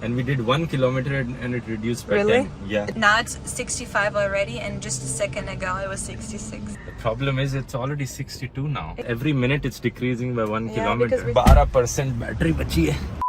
and we did 1 kilometer and it reduced by Really? 10. Yeah. Now it's 65 already, and just a second ago it was 66. The problem is it's already 62 now. Every minute it's decreasing by 1 Yeah, kilometer. because 12% battery बची है।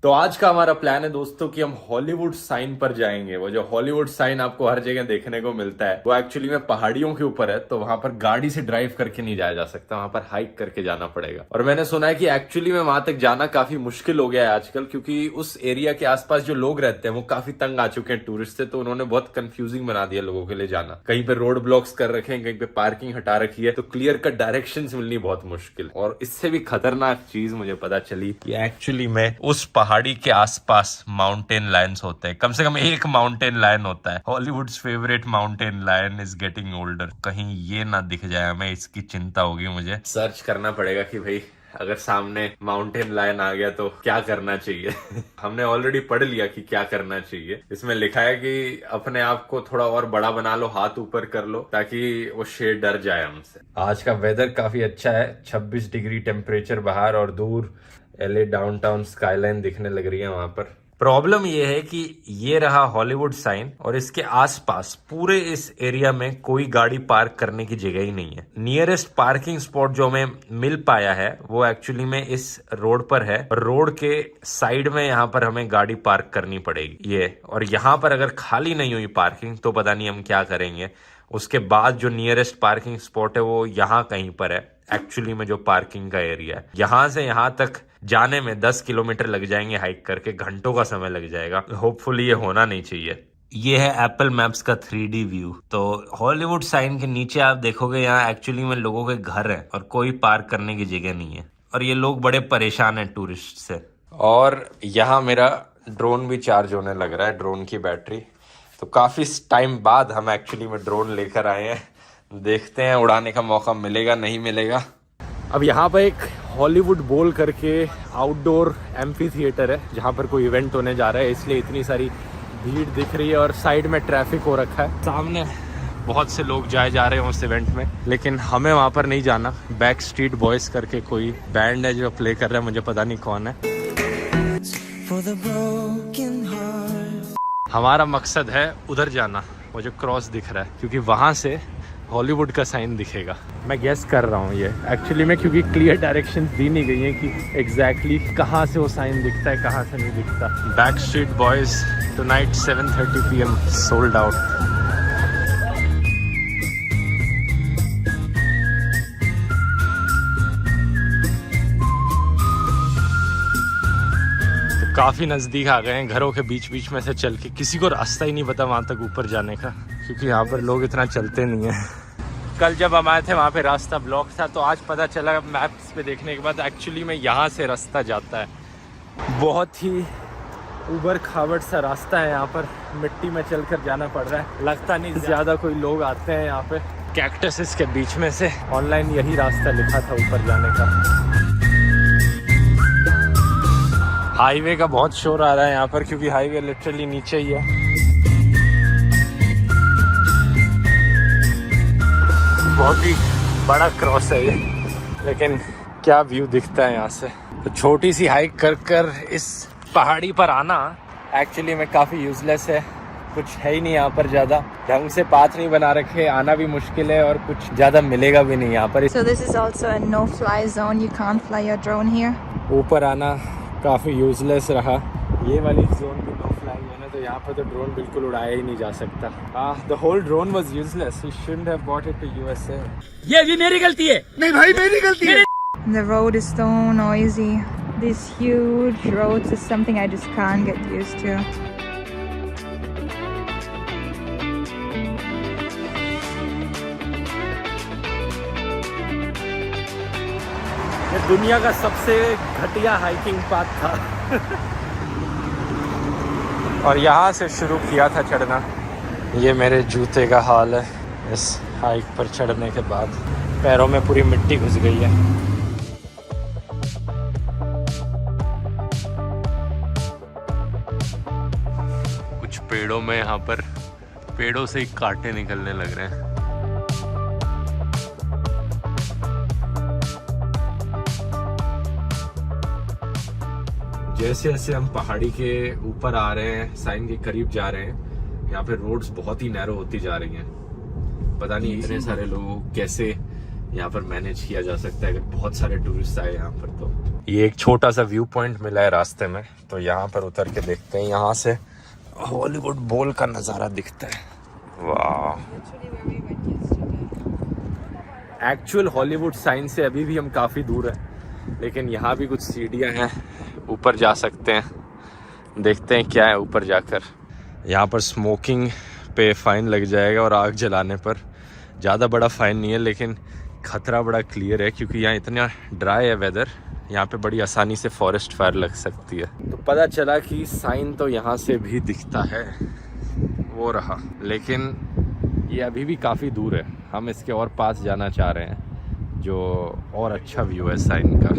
तो आज का हमारा plan है दोस्तों कि हम हॉलीवुड साइन पर जाएंगे। वो जो हॉलीवुड साइन आपको हर जगह देखने को मिलता है वो एक्चुअली में पहाड़ियों के ऊपर है, तो वहां पर गाड़ी से ड्राइव करके नहीं जाया जा सकता, वहां पर हाइक करके जाना पड़ेगा। और मैंने सुना है कि एक्चुअली में वहां तक जाना काफी मुश्किल हो गया है आजकल, क्योंकि उस एरिया के आसपास जो लोग रहते हैं वो काफी तंग आ चुके हैं टूरिस्ट से, तो उन्होंने बहुत कंफ्यूजिंग बना दिया लोगों के लिए जाना। कहीं पे रोड ब्लॉक्स कर रखे हैं, कहीं पे पार्किंग हटा रखी है, तो क्लियर कट डायरेक्शंस मिलनी बहुत मुश्किल। और इससे भी खतरनाक चीज मुझे पता चली कि एक्चुअली में उस पहाड़ी के आसपास माउंटेन लायंस होते हैं। कम से कम एक माउंटेन लायन होता है। Hollywood's favourite mountain lion is getting older. कहीं ये ना दिख जाए हमें, इसकी चिंता होगी मुझे। सर्च करना पड़ेगा कि भाई अगर सामने माउंटेन लायन आ गया तो क्या करना चाहिए। हमने ऑलरेडी पढ़ लिया कि क्या करना चाहिए। इसमें लिखा है कि अपने आप को थोड़ा और बड़ा बना लो, हाथ ऊपर कर लो ताकि वो शेर डर जाए हमसे। आज का वेदर काफी अच्छा है, 26 डिग्री टेम्परेचर बाहर, और दूर LA डाउनटाउन स्काईलाइन दिखने लग रही है वहां पर। प्रॉब्लम ये है कि ये रहा हॉलीवुड साइन और इसके आसपास पूरे इस एरिया में कोई गाड़ी पार्क करने की जगह ही नहीं है। नियरेस्ट पार्किंग स्पॉट जो हमें मिल पाया है वो एक्चुअली में इस रोड पर है। रोड के साइड में यहाँ पर हमें गाड़ी पार्क करनी पड़ेगी ये, और यहाँ पर अगर खाली नहीं हुई पार्किंग तो पता नहीं हम क्या करेंगे। उसके बाद जो नियरेस्ट पार्किंग स्पॉट है वो यहाँ कहीं पर है एक्चुअली में, जो पार्किंग का एरिया है। यहाँ से यहाँ तक जाने में 10 किलोमीटर लग जाएंगे हाइक करके, घंटों का समय लग जाएगा। होपफुली ये होना नहीं चाहिए। ये है एप्पल मैप्स का 3D व्यू। तो हॉलीवुड साइन के नीचे आप देखोगे यहाँ एक्चुअली में लोगों के घर हैं और कोई पार्क करने की जगह नहीं है, और ये लोग बड़े परेशान हैं टूरिस्ट से। और यहाँ मेरा ड्रोन भी चार्ज होने लग रहा है, ड्रोन की बैटरी। तो काफी टाइम बाद हम एक्चुअली में ड्रोन लेकर आए हैं। देखते हैं उड़ाने का मौका मिलेगा नहीं मिलेगा। अब यहाँ पर एक हॉलीवुड बोल करके आउटडोर एम्फी थिएटर है जहाँ पर कोई इवेंट होने जा रहा है, इसलिए इतनी सारी भीड़ दिख रही है और साइड में ट्रैफिक हो रखा है। सामने बहुत से लोग जाए जा रहे हैं उस इवेंट में, लेकिन हमें वहाँ पर नहीं जाना। बैक स्ट्रीट बॉयज करके कोई बैंड है जो प्ले कर रहा है, मुझे पता नहीं कौन है। हमारा मकसद है उधर जाना, वो जो क्रॉस दिख रहा है, क्योंकि वहाँ से हॉलीवुड का साइन दिखेगा। मैं गेस कर रहा हूँ ये एक्चुअली में, क्योंकि क्लियर डायरेक्शंस दी नहीं गई हैं कि एग्जैक्टली कहाँ से वो साइन दिखता है, कहाँ से नहीं दिखता। Back street boys tonight 7:30 PM sold out. तो काफी नजदीक आ गए हैं, घरों के बीच बीच में से चल के। किसी को रास्ता ही नहीं पता वहां तक ऊपर जाने का, क्योंकि यहाँ पर लोग इतना चलते नहीं है। कल जब हम आए थे वहाँ पे रास्ता ब्लॉक था, तो आज पता चला मैप्स पे देखने के बाद एक्चुअली में यहाँ से रास्ता जाता है। बहुत ही उबड़ खाबड़ सा रास्ता है, यहाँ पर मिट्टी में चलकर जाना पड़ रहा है। लगता नहीं ज़्यादा कोई लोग आते हैं यहाँ पे। कैक्टसेस के बीच में से ऑनलाइन यही रास्ता लिखा था ऊपर जाने का। हाईवे का बहुत शोर आ रहा है यहाँ पर, क्योंकि हाईवे लिटरली नीचे ही है। बहुत ही बड़ा क्रॉस है ये, लेकिन क्या व्यू दिखता है यहाँ से। तो छोटी सी हाइक कर कर इस पहाड़ी पर आना एक्चुअली में काफ़ी यूजलेस है। कुछ है ही नहीं यहाँ पर, ज़्यादा ढंग से पाथ नहीं बना रखे, आना भी मुश्किल है और कुछ ज़्यादा मिलेगा भी नहीं यहाँ पर। So this is also a no-fly zone. You can't fly your drone here. ऊपर आना काफ़ी यूजलेस रहा। ये वाली जोन भी नो फ्लाइंग है ना, तो यहाँ पर तो ड्रोन बिल्कुल उड़ाया ही नहीं जा सकता। The whole drone was useless. We shouldn't have bought it to USA। ये भी मेरी गलती है। नहीं भाई मेरी गलती है। The road is so noisy. These huge roads is something I just can't get used to. ये दुनिया का सबसे घटिया हाइकिंग पाथ था। और यहाँ से शुरू किया था चढ़ना। ये मेरे जूते का हाल है इस हाइक पर चढ़ने के बाद, पैरों में पूरी मिट्टी घुस गई है। कुछ पेड़ों में यहाँ पर पेड़ों से ही कांटे निकलने लग रहे हैं। जैसे जैसे हम पहाड़ी के ऊपर आ रहे हैं, साइन के करीब जा रहे हैं, यहाँ पे रोड्स बहुत ही नैरो होती जा रही हैं। पता नहीं इतने सारे लोगों कैसे यहाँ पर मैनेज किया जा सकता है अगर बहुत सारे टूरिस्ट आए यहाँ पर। तो ये एक छोटा सा व्यू पॉइंट मिला है रास्ते में, तो यहाँ पर उतर के देखते हैं। यहाँ से हॉलीवुड बोल का नज़ारा दिखता है। वाह, एक्चुअल हॉलीवुड साइन से अभी भी हम काफ़ी दूर हैं, लेकिन यहाँ भी कुछ सीढ़ियाँ हैं, ऊपर जा सकते हैं। देखते हैं क्या है ऊपर जाकर। यहाँ पर स्मोकिंग पे फ़ाइन लग जाएगा और आग जलाने पर ज़्यादा बड़ा फ़ाइन नहीं है, लेकिन ख़तरा बड़ा क्लियर है क्योंकि यहाँ इतना ड्राई है वेदर, यहाँ पे बड़ी आसानी से फॉरेस्ट फायर लग सकती है। तो पता चला कि साइन तो यहाँ से भी दिखता है, वो रहा, लेकिन ये अभी भी काफ़ी दूर है। हम इसके और पास जाना चाह रहे हैं जो और अच्छा व्यू है साइन का।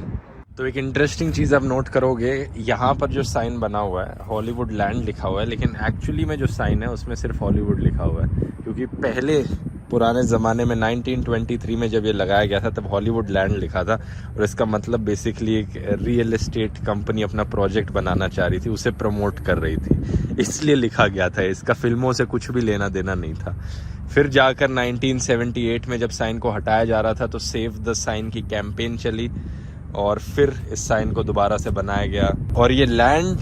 तो एक इंटरेस्टिंग चीज़ आप नोट करोगे, यहाँ पर जो साइन बना हुआ है हॉलीवुड लैंड लिखा हुआ है, लेकिन एक्चुअली में जो साइन है उसमें सिर्फ हॉलीवुड लिखा हुआ है, क्योंकि पहले पुराने ज़माने में 1923 में जब ये लगाया गया था तब हॉलीवुड लैंड लिखा था, और इसका मतलब बेसिकली एक रियल एस्टेट कंपनी अपना प्रोजेक्ट बनाना चाह रही थी, उसे प्रमोट कर रही थी, इसलिए लिखा गया था। इसका फिल्मों से कुछ भी लेना देना नहीं था। फिर जाकर 1978 में जब साइन को हटाया जा रहा था तो सेव द साइन की कैंपेन चली, और फिर इस साइन को दोबारा से बनाया गया। और ये लैंड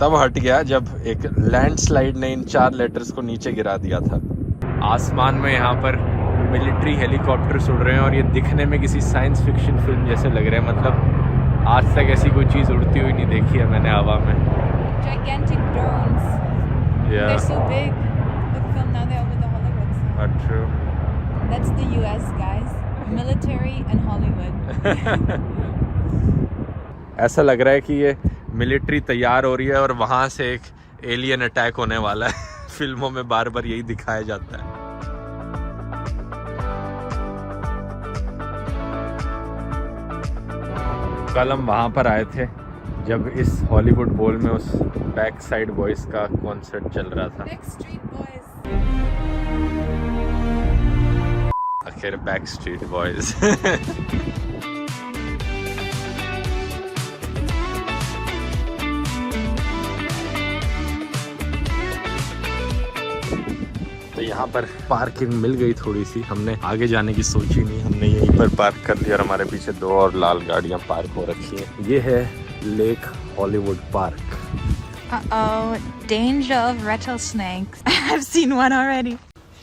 तब हट गया जब एक लैंडस्लाइड ने इन 4 लेटर्स को नीचे गिरा दिया था। आसमान में यहाँ पर मिलिट्री हेलीकॉप्टर्स उड़ रहे हैं और ये दिखने में किसी साइंस फिक्शन फिल्म जैसे लग रहे हैं। मतलब आज तक ऐसी कोई चीज़ उड़ती हुई नहीं देखी है मैंने हवा में। Gigantic drones. Yeah. They're so big. Look them now, they're over the Hollywood sign. True. That's the US, guys. Military and Hollywood. ऐसा लग रहा है कि ये मिलिट्री तैयार हो रही है और वहाँ से एक एलियन अटैक होने वाला है। फिल्मों में बार बार यही दिखाया जाता है। कल हम वहाँ पर आए थे जब इस हॉलीवुड बोल में उस बैक साइड बॉयज का कॉन्सर्ट चल रहा था। Backstreet Boys. आखिर बैक स्ट्रीट बॉयज। तो यहाँ पर पार्किंग मिल गई थोड़ी सी, हमने आगे जाने की सोची नहीं, हमने यहीं पर पार्क कर लिया और हमारे पीछे 2 और लाल गाड़ियाँ पार्क हो रखी हैं। ये है lake Hollywood park. Uh-oh, danger of rattlesnakes. I've seen one already.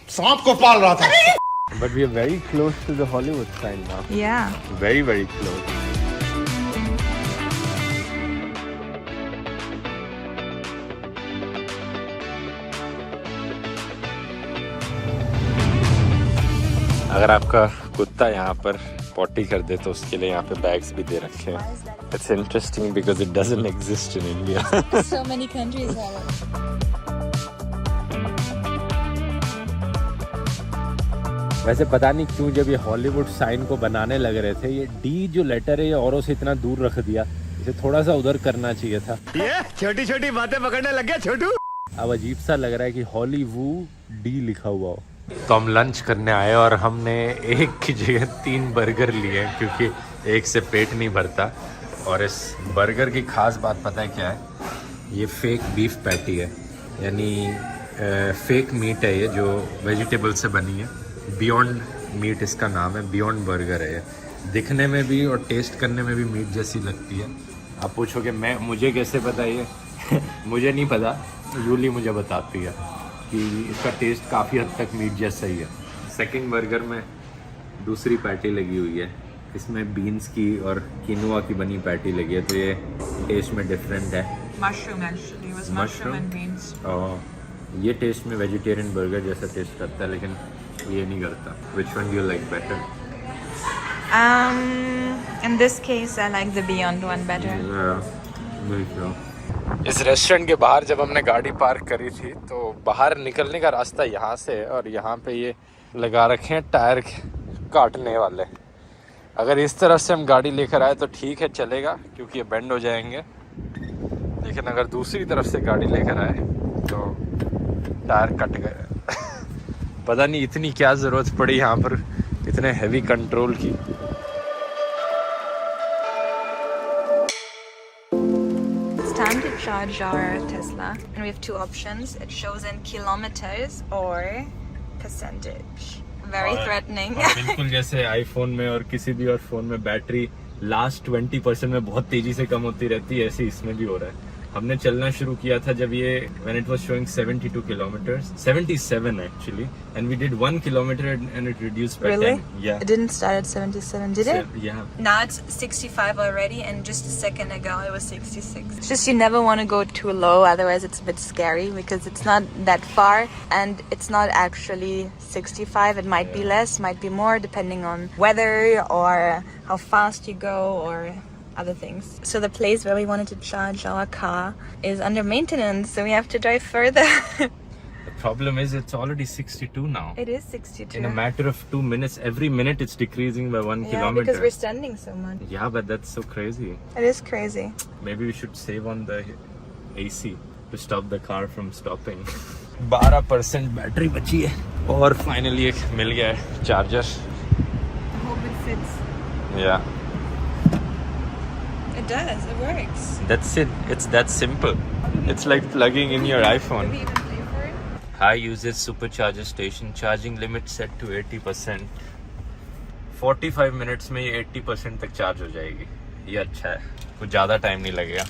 सांप को पाल रहा था। But we are very close to the Hollywood sign now. Yeah. Very, very close. अगर आपका कुत्ता यहाँ पर पॉटी कर दे तो उसके लिए यहाँ पे बैग्स भी दे रखे हैं। It's interesting because it doesn't exist in India. So many countries have it. वैसे पता नहीं क्यों जब ये हॉलीवुड साइन को बनाने लग रहे थे, ये डी जो लेटर है ये औरों से इतना दूर रख दिया, इसे थोड़ा सा उधर करना चाहिए था। ये छोटी छोटी बातें पकड़ने लग गया छोटू। अब अजीब सा लग रहा है कि हॉलीवुड डी लिखा हुआ हो। तो हम लंच करने आए और हमने एक की जगह 3 बर्गर लिए क्योंकि एक से पेट नहीं भरता। और इस बर्गर की खास बात पता है क्या है? ये फेक बीफ पैटी है, यानी फेक मीट है ये जो वेजिटेबल से बनी है। बियॉन्ड मीट इसका नाम है, बियॉन्ड बर्गर है ये। दिखने में भी और टेस्ट करने में भी मीट जैसी लगती है। आप पूछोगे मुझे कैसे पता ये? मुझे नहीं पता, यूली मुझे बताती है कि इसका टेस्ट काफ़ी हद तक मीट जैसा ही है। सेकंड बर्गर में दूसरी पैटी लगी हुई है, इसमें बीन्स की और किनुआ की बनी पैटी लगी है, तो ये टेस्ट में डिफरेंट है। Mushroom actually. It was mushroom and beans. और ये टेस्ट में वेजिटेरियन बर्गर जैसा टेस्ट करता है, लेकिन ये नहीं करता। Which one do you like better? In this case, I like the Beyond one better. इस रेस्टोरेंट के बाहर जब हमने गाड़ी पार्क करी थी तो बाहर निकलने का रास्ता यहाँ से है और यहाँ पे ये लगा रखे हैं टायर काटने वाले। अगर इस तरफ से हम गाड़ी लेकर आए तो ठीक है, चलेगा, क्योंकि ये बेंड हो जाएंगे। लेकिन अगर दूसरी तरफ से गाड़ी लेकर आए तो टायर कट गए। पता नहीं इतनी क्या ज़रूरत पड़ी यहाँ पर इतने हैवी कंट्रोल की। charge our Tesla, and we have two options. It shows in kilometers or percentage. Very threatening. बिल्कुल जैसे आईफोन में और किसी भी और फोन में बैटरी लास्ट 20% में बहुत तेजी से कम होती रहती है, ऐसे इसमें भी हो रहा है। हमने चलना शुरू किया था जब ये when it was showing 72 kilometers, 77 actually, and we did 1 kilometer and it reduced by 10. Yeah. It didn't start at 77, did it? Yeah. Now it's 65 already, and just a second ago it was 66. It's just you never want to go too low, otherwise it's a bit scary because it's not that far and it's not actually 65. It might be less, might be more, depending on weather or how fast you go or other things. So the place where we wanted to charge our car is under maintenance, so we have to drive further. The problem is it's already 62 now. It is 62. In a matter of 2 minutes, every minute it's decreasing by 1 yeah, kilometer. because we're standing so much. Yeah, but that's so crazy. It is crazy. Maybe we should save on the AC to stop the car from stopping. 12% battery बची है और finally एक मिल गया है charger. I hope it fits. Yeah. It does. It works. That's it. It's that simple. It's like plugging in your iPhone. Did we even pay for it? High usage supercharger station. Charging limit set to 80%. 45 minutes में ये 80% तक charge हो जाएगी. ये अच्छा है. कुछ ज़्यादा टाइम नहीं लगेगा.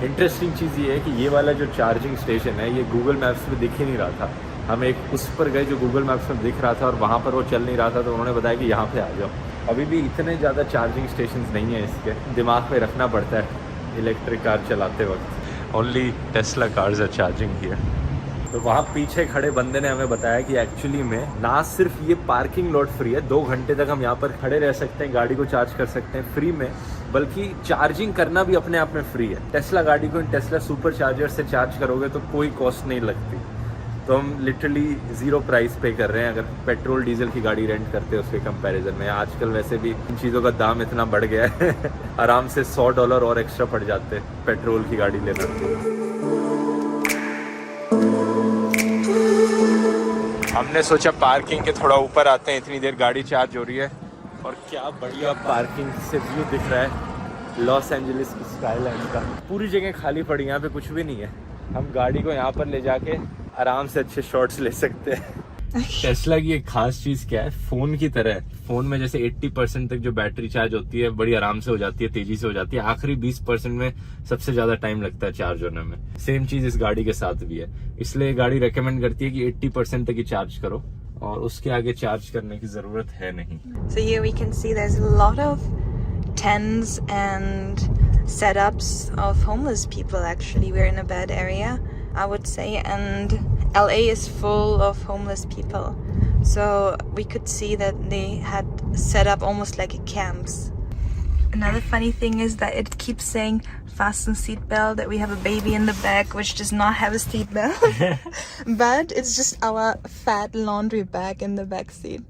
इंटरेस्टिंग चीज़ ये है कि ये वाला जो चार्जिंग स्टेशन है ये गूगल मैप्स में दिख ही नहीं रहा था. हम एक उस पर गए जो गूगल मैप्स में दिख रहा था और वहाँ पर वो चल नहीं रहा था, तो उन्होंने बताया कि यहाँ पे आ जाओ. अभी भी इतने ज़्यादा चार्जिंग स्टेशंस नहीं है, इसके दिमाग पे रखना पड़ता है इलेक्ट्रिक कार चलाते वक्त. Only Tesla cars are charging here. तो वहाँ पीछे खड़े बंदे ने हमें बताया कि एक्चुअली में ना सिर्फ ये पार्किंग लॉट फ्री है, 2 घंटे तक हम यहाँ पर खड़े रह सकते हैं, गाड़ी को चार्ज कर सकते हैं फ्री में, बल्कि चार्जिंग करना भी अपने आप में फ्री है. टेस्ला गाड़ी को टेस्ला सुपर चार्जर से चार्ज करोगे तो कोई कॉस्ट नहीं लगती. तो हम लिटरली 0 प्राइस पे कर रहे हैं अगर पेट्रोल डीजल की गाड़ी रेंट करते हैं उसके कंपैरिजन में. आजकल वैसे भी इन चीज़ों का दाम इतना बढ़ गया है आराम से $100 और एक्स्ट्रा पड़ जाते हैं पेट्रोल की गाड़ी लेना. हमने सोचा पार्किंग के थोड़ा ऊपर आते हैं, इतनी देर गाड़ी चार्ज हो रही है और क्या बढ़िया पार्किंग से व्यू दिख रहा है लॉस एंजलिस की स्काईलाइन का. पूरी जगह खाली पड़ी, यहाँ पे कुछ भी नहीं है. हम गाड़ी को यहाँ पर ले जाके आराम से अच्छे शॉट्स ले सकते हैं. टेस्ला की एक खास चीज क्या है, फोन की तरह फोन में जैसे 80% तक जो बैटरी चार्ज होती है बड़ी आराम से हो जाती है, तेजी से हो जाती है. आखिरी 20% में सबसे ज्यादा टाइम लगता है चार्ज होने में. सेम चीज इस गाड़ी के साथ भी है, इसलिए गाड़ी रेकमेंड करती है कि 80% तक ही चार्ज करो और उसके आगे चार्ज करने की जरूरत है नहीं. So here we can see there's a lot of tents and setups of homeless people. Actually, we're in a bad area, I would say, and LA is full of homeless people. So we could see that they had set up almost like camps. Another funny thing is that it keeps saying fasten seatbelt, that we have a baby in the back which does not have a seatbelt. But it's just our fat laundry bag in the back seat.